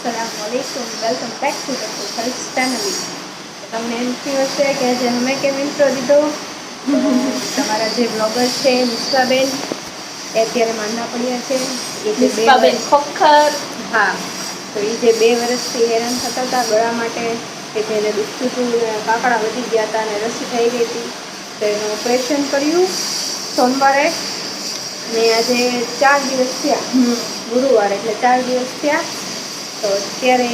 अस्सलामुअलैकुम welcome back to the first family. તમને એમ થયું હશે કે આજે અમે કેમ ઇન્ટ્રો દીધો, તમારા જે બ્લોગર છે વિશ્વાબેન એ અત્યારે માંદા પડ્યા છે. વિશ્વાબેન ખોખર. હા, તો એ જે 2 વર્ષથી હેરાન થતા હતા ગળા માટે, કે જેને દુખતું હતું ને કાકડા વધી ગયા હતા અને રસી થઈ ગઈ હતી, તો એનું ઓપરેશન કર્યું સોમવારે અને આજે 4 દિવસ થયા, ગુરુવાર એટલે 4 દિવસ થયા. તો અત્યારે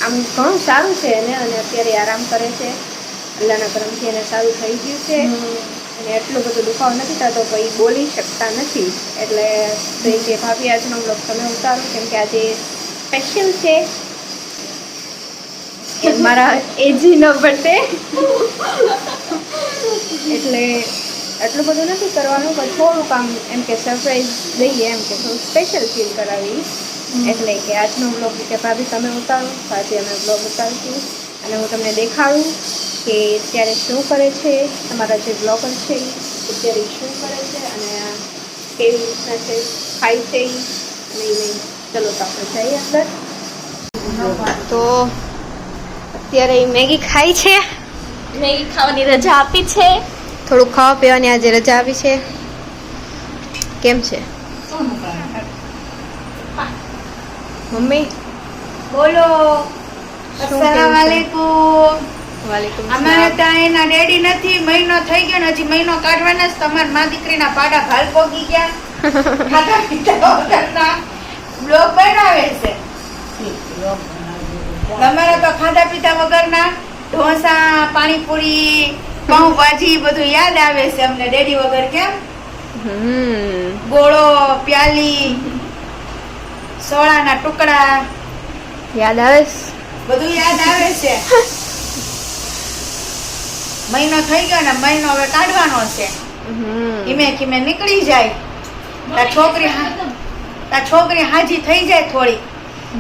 આમ ઘણું સારું છે એને, અને અત્યારે આરામ કરે છે. અલ્લાહના કરમથી એને સારું થઈ ગયું છે અને એટલો બધો દુખાવો નથી થતો, કોઈ બોલી શકતા નથી. એટલે તો એ કે ભાભી આજનો બ્લોગ તમે ઉતારો, કેમ કે આજે સ્પેશિયલ છે મારા એજીનો બર્થડે. એટલે એટલું બધું નથી કરવાનું, પણ થોડુંક આમ એમ કે સરપ્રાઈઝ દઈએ, એમ કે થોડું સ્પેશિયલ ફીલ કરાવી. એટલે કે આજનો બ્લોગ કે ભાભી તમે ઉતારો, તો આજે અમે બ્લોગ ઉતારશું અને હું તમને દેખાડું કે અત્યારે શું કરે છે તમારા જે બ્લોગર છે અત્યારે શું કરે છે અને કેવી રીતના છે, ખાય છે અને નહીં. ચલો તો આપણે જઈએ અંદર. તો અત્યારે મેગી ખાય છે. મેગી ખાવાની રજા આપી છે. થોડુંક ખાવા પીવાની આજે રજા આપી છે. કેમ છે મમ્મી? બોલો. શું અસ્સલામુઅલૈકુમ. વાલેકુમ અમારે સલામ. ત્યાં એના ડેડી નથી, મહિનો થઈ ગયો ને હજી મહિનો કાઢવાના જ. તમાર માં દીકરીના પાડા ભાલ પોગી ગયા. ખાતા પીતા વગરના બ્લોગ બનાવે છે. તમારે તો ખાધા પીતા વગરના ઢોસા, પાણીપુરી, પાઉંભાજી બધું યાદ આવે છે અમને. ડેડી વગર કેમ? ગોળો, પ્યાલી, સોળાના ટુકડા યાદ આવે બધું યાદ આવે છે. મહિનો થઈ ગયો ને મહિનો હવે કાઢવાનો છે. ધીમે ધીમે નીકળી જાય. તા છોકરી હાજી થઈ જાય થોડી.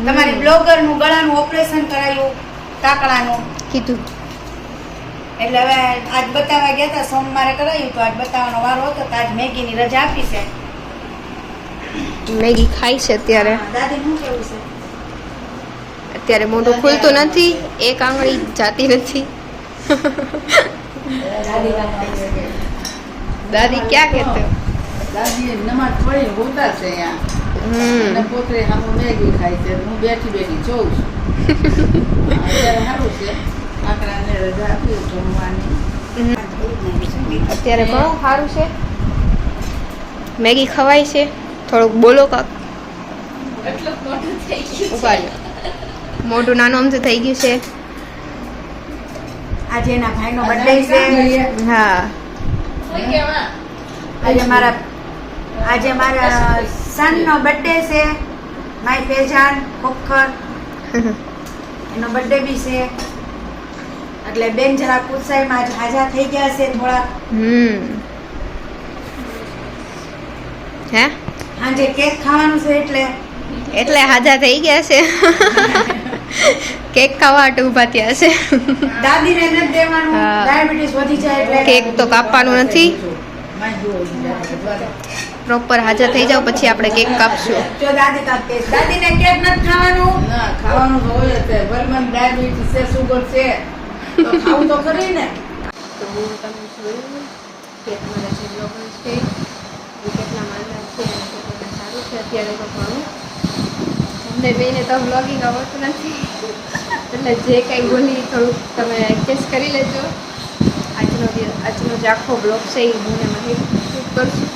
તમારી બ્લોગર નું ગળાનું ઓપરેશન કરાયું, કાકડાનું કીધું. એટલે હવે આજ બતાવવા ગયા હતા, સોમવારે કરાયું તો આજ બતાવવાનો વારો હતો, તો આજ મેગીની રજા આપી છે. મેગી ખાય છે અત્યારે. દાદી શું કેવું છે? અત્યારે મોઢું ખુલતું નથી, એક આંગળી જાતી નથી. દાદી ક્યાં કહેતો? દાદી નમાજ પડી હોતા છે અને પોતે આમ મેગી ખાય છે. હું બેઠી બેઠી જોઉં છું. અત્યારે સારું છે, આકડાને રજા આપી જમવાની. અત્યારે ઘણું સારું છે, મેગી ખવાય છે. થોડુંક બોલો કાક. એટલું મોટું થઈ ગયું ઉપાડ્યો, મોઢું નાનું અમથું થઈ ગયું છે. આજે એના ભાઈનો બર્થડે છે. હા, આજે મારા સનનો બર્થડે છે. માય ફેજાન ખોખર એનો બર્થડે બી છે. એટલે બેન જરા ઉત્સાહમાં આજ હાજા થઈ ગયા છે થોડા. હે સાંજે કેક ખાવાનું છે એટલે હાજા થઈ ગયા છે. કેક ખાવા માટે ઊભા થયા છે. દાદીને નથી દેવાનું, હા. ડાયાબિટીસ વધી જાય એટલે કેક તો કાપવાનું નથી, પ્રોપર હાજર થઈ જાવ પછી આપણે કેક કાપશું. જો દાદી કાપે, દાદીને કેક નથી ખાવાનું. ના, ખાવાનું તો હોય જ છે. ભલમન ડાયાબિટીસ છે, સુગર છે, તો ખાવું તો ખરી ને. તો હું તમને જોયું કે તમારા જે બ્લોગર છે એ કેટલા માંદા છે અને કેટલા સારું છે અત્યારે. તો ઘણું અમને બેને તો બ્લોગિંગ આવડતું નથી, એટલે જે કંઈ બોલી થોડુંક તમે એડજસ્ટ કરી લેજો. આજનો જે આખો બ્લોગ છે એ હું ને મહિત શૂટ કરશું,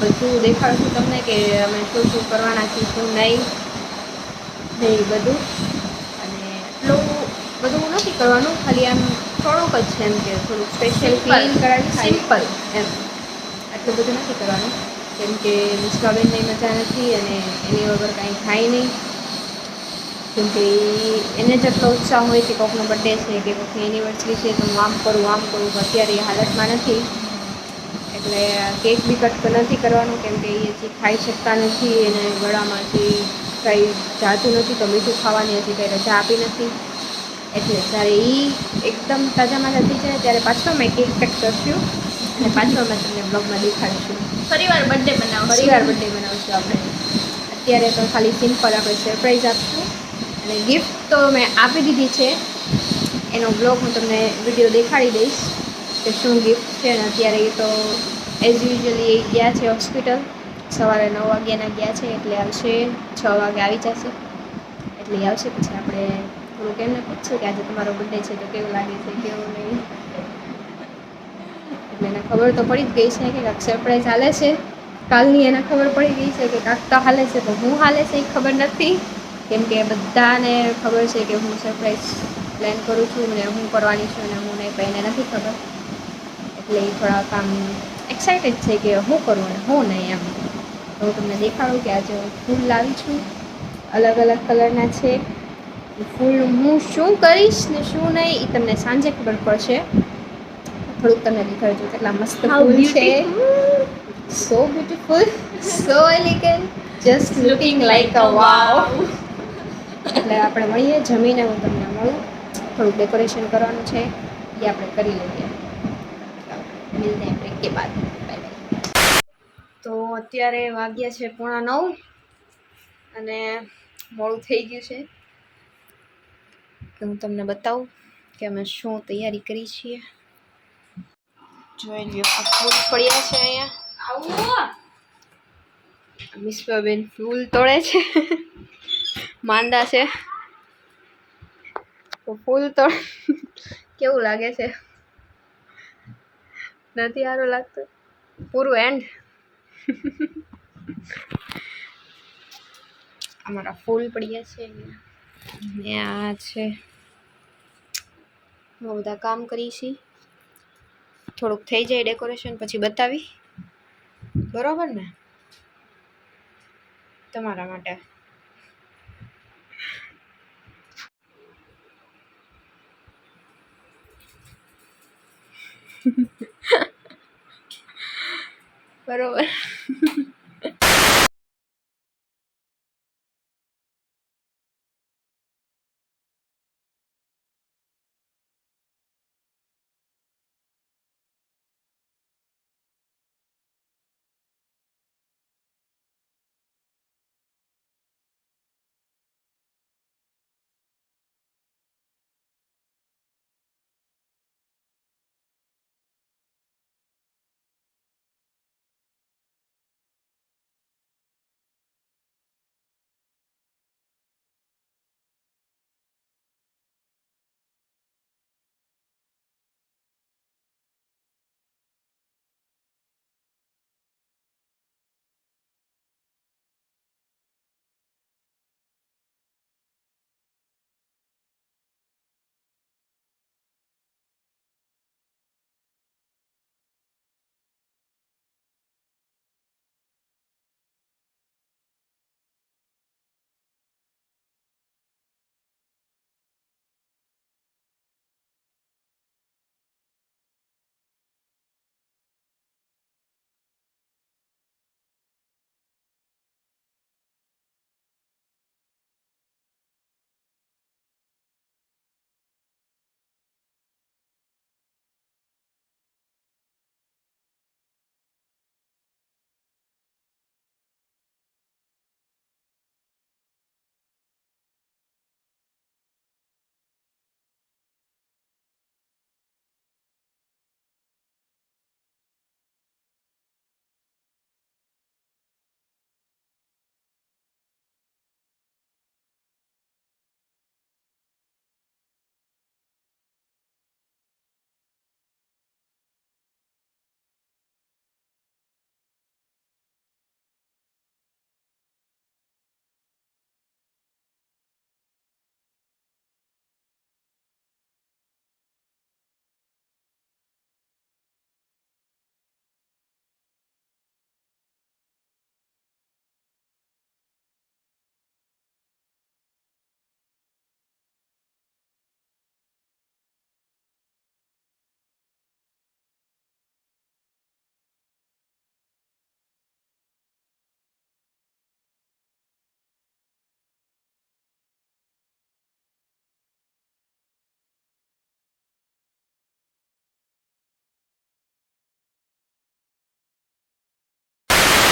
બધું દેખાડશું તમને કે અમે શું શું કરવાના છીએ, શું નહીં બધું. અને એટલું બધું નથી કરવાનું, ખાલી આમ થોડુંક જ છે, એમ કે થોડુંક સ્પેશિયલ ફીલિંગ કરાવી, સિમ્પલ એમ. આટલું બધું નથી કરવાનું, કેમ કે વિશ્વાબેનની મજા નથી અને એની વગર કાંઈ થાય નહીં. કેમ કે એને જેટલો ઉત્સાહ હોય કે કોઈકનો બર્થડે છે કે કોઈકની એનિવર્સરી છે તો હું આમ કરું અત્યારે એ હાલતમાં નથી. એટલે કેક બી કટ નથી કરવાનું, કેમ કે એ હજી ખાઈ શકતા નથી, એને ગળામાં હજી કંઈ જાતું નથી, તો મીઠું ખાવાની હજી કંઈ રજા આપી નથી. એટલે જ્યારે એ એકદમ તાજામાં થઈ જાય ત્યારે પાછો અમે કેક કટ કરશું અને પાછો અમે તમને બ્લોગમાં દેખાડીશું. ફરીવાર બર્થડે બનાવશું. ફરીવાર બર્થડે બનાવશું આપણે. અત્યારે તો ખાલી સિમ્પલ આપણે સરપ્રાઈઝ આપશું અને ગિફ્ટ તો મેં આપી દીધી છે. એનો બ્લોગ હું તમને વિડીયો દેખાડી દઈશ કે શું ગિફ્ટ છે. અને અત્યારે એ તો એઝ યુઝ્યુઅલી એ ગયા છે હોસ્પિટલ. સવારે 9 વાગ્યાના ગયા છે એટલે આવશે 6 વાગે આવી જશે. એટલે એ આવશે પછી આપણે થોડુંક એમને પૂછશું કે આજે તમારો બર્થડે છે તો કેવું લાગે છે કેવું નહીં. એટલે એને ખબર તો પડી જ ગઈ છે કે કાંઈક સરપ્રાઈઝ હાલે છે. કાલની એને ખબર પડી ગઈ છે કે કાંઈક તો હાલે છે, તો હું હાલે છે એ ખબર નથી. કેમ કે બધાને ખબર છે કે હું સરપ્રાઈઝ પ્લાન કરું છું ને હું કરવાની છું ને હું નહીં, પણ એને નથી ખબર. એટલે એ થોડાક આમ એક્સાઇટેડ છે કે હું કરું અને હું નહીં એમ. તો હું તમને દેખાડું કે આજે હું ફૂલ લાવી છું, અલગ અલગ કલરના છે. એ ફૂલ હું શું કરીશ ને શું નહીં એ તમને સાંજે ખબર પડશે. થોડુંક તમને દેખાડજો કેટલા મસ્ત ફૂલ છે. So beautiful, so elegant, just looking like a wow. એટલે આપણે મળીએ, જમીને હું તમને મળું. થોડુંક ડેકોરેશન કરવાનું છે એ આપણે કરી લઈએ. મિલતે હૈ બ્રેક કે બાદ. Bye bye. તો અત્યારે વાગ્યા છે 8:45 અને મોડું થઈ ગયું છે કે હું તમને બતાવું કે અમે શું તૈયારી કરી છીએ. જોઈ લ્યો, આ ફૂલ પડ્યા છે અહીંયા. મિશ્વાબેન ફૂલ તોડે છે, માંદા છે તો ફૂલ તોડ. કેવું લાગે છે? નથી સારું લાગતું? પૂરું એન્ડ. અમારા ફૂલ પડ્યા છે અહીંયા. આ છે બહુ બધા કામ કરી છીએ. થોડુંક થઈ જાય ડેકોરેશન પછી બતાવી. બરોબર ને? તમારા માટે. બરોબર.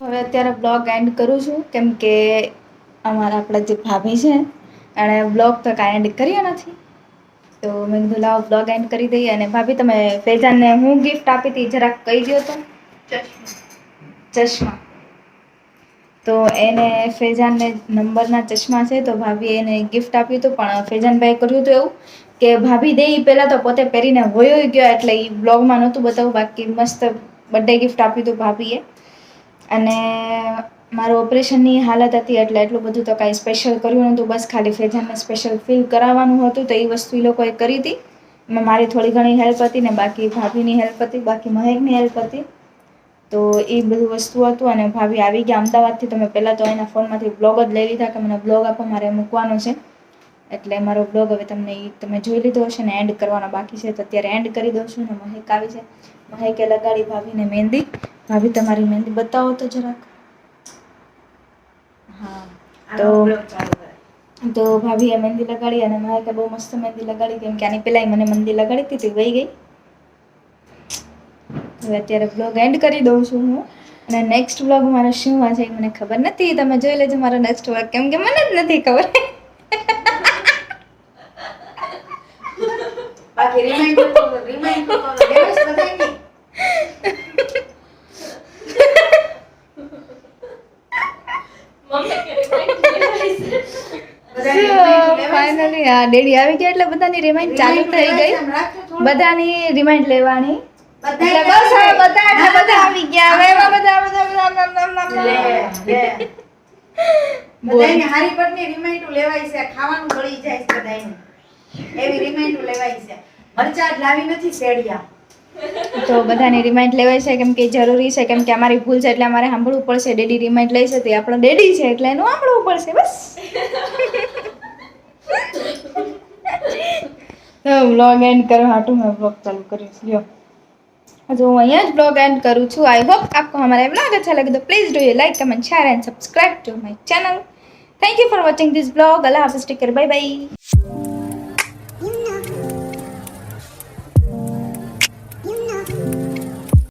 હવે અત્યારે બ્લોગ એન્ડ કરું છું કેમ કે આપણા જે ભાભી છે અને બ્લોગ તો કાંઈ એન્ડ કર્યો નથી, તો મેં કીધું લાવો બ્લોગ એન્ડ કરી દઈએ. અને ભાભી તમે ફેજાનને હું ગિફ્ટ આપી હતી જરાક કહી દો તો. ચશ્મા. તો એને ફેજાનને નંબરના ચશ્મા છે, તો ભાભીએ એને ગિફ્ટ આપ્યું હતું. પણ ફેજાનભાઈ કર્યું હતું એવું કે ભાભી દે એ પહેલાં તો પોતે પહેરીને વયો ગયો, એટલે એ બ્લોગમાં નહોતું બતાવું. બાકી મસ્ત બર્થડે ગિફ્ટ આપ્યું હતું ભાભીએ. અને મારું ઓપરેશનની હાલત હતી એટલે એટલું બધું તો કાંઈ સ્પેશિયલ કર્યું નહોતું. બસ ખાલી ફેજાનને સ્પેશિયલ ફીલ કરાવવાનું હતું, તો એ વસ્તુ એ લોકોએ કરી હતી. એમાં મારી થોડી ઘણી હેલ્પ હતી ને બાકી ભાભીની હેલ્પ હતી, બાકી મહેકની હેલ્પ હતી. તો એ બધું વસ્તુ હતું. અને ભાભી આવી ગયા અમદાવાદથી, તો મેં પહેલાં તો એના ફોનમાંથી બ્લોગ જ લઈ લીધા કે મને બ્લોગ આપો, મારે મૂકવાનો છે. એટલે મારો બ્લોગ હવે તમે જોઈ લીધો હશે ને એન્ડ કરવાનો બાકી છે, તો અત્યારે એન્ડ કરી દઉં છું. ને મહેક આવી છે, મહેકે લગાડી ભાભીને મહેંદી. ભાભી તમારી મહેંદી બતાવો તો જરાક. હા, તો ભાભીએ મહેંદી લગાડી અને મહેકે બહુ મસ્ત મહેંદી લગાડી, કેમ કે આની પહેલાં મને મહેંદી લગાડી હતી તો વહી ગઈ. હવે અત્યારે બ્લોગ એન્ડ કરી દઉં છું હું. અને નેક્સ્ટ બ્લોગ મારો શું છે એ મને ખબર નથી, તમે જોઈ લેજો મારો નેક્સ્ટ બ્લોગ, કેમ કે મને જ નથી ખબર. બાકી રિમાઇન્ડ તો દેવેશ બધાયને. મમ્મી કે remind લેવાય છે. ફાઇનલી હા ડેડી આવી ગયા એટલે બધાની રિમાઇન્ડ ચાલુ થઈ ગઈ. બધાની રિમાઇન્ડ લેવાની. એટલે બસ હવે બધા આવી ગયા. હવે એવા બધા બધાયને હારી પટની રિમાઇન્ડ લેવાય છે, ખાવાનું બળી જાય છે બધાયને. એવી રિમાઇન્ડ લેવાય છે. મરચા જ લાવી નથી શેડિયા. તો બધાની રિમાઇન્ડ લેવાય છે, કેમ કે જરૂરી છે, કેમ કે અમારી ભૂલ છે એટલે અમારે સાંભળવું પડશે. ડેડી રિમાઇન્ડ લઈ છે તો એ આપણો ડેડી છે એટલે એનું સાંભળવું પડશે બસ. તો વ્લોગ એન્ડ કરવા હાટું મેં વ્લોગ ચાલુ કર્યું છે. લ્યો जो અહીંયા જ બ્લોગ એન્ડ કરું છું. आई होप आपको हमारा ब्लॉग अच्छा लगे तो please do like comment share and subscribe to my channel. Thank you for watching this blog. अल्लाह हाफिज़. Take care. Bye bye.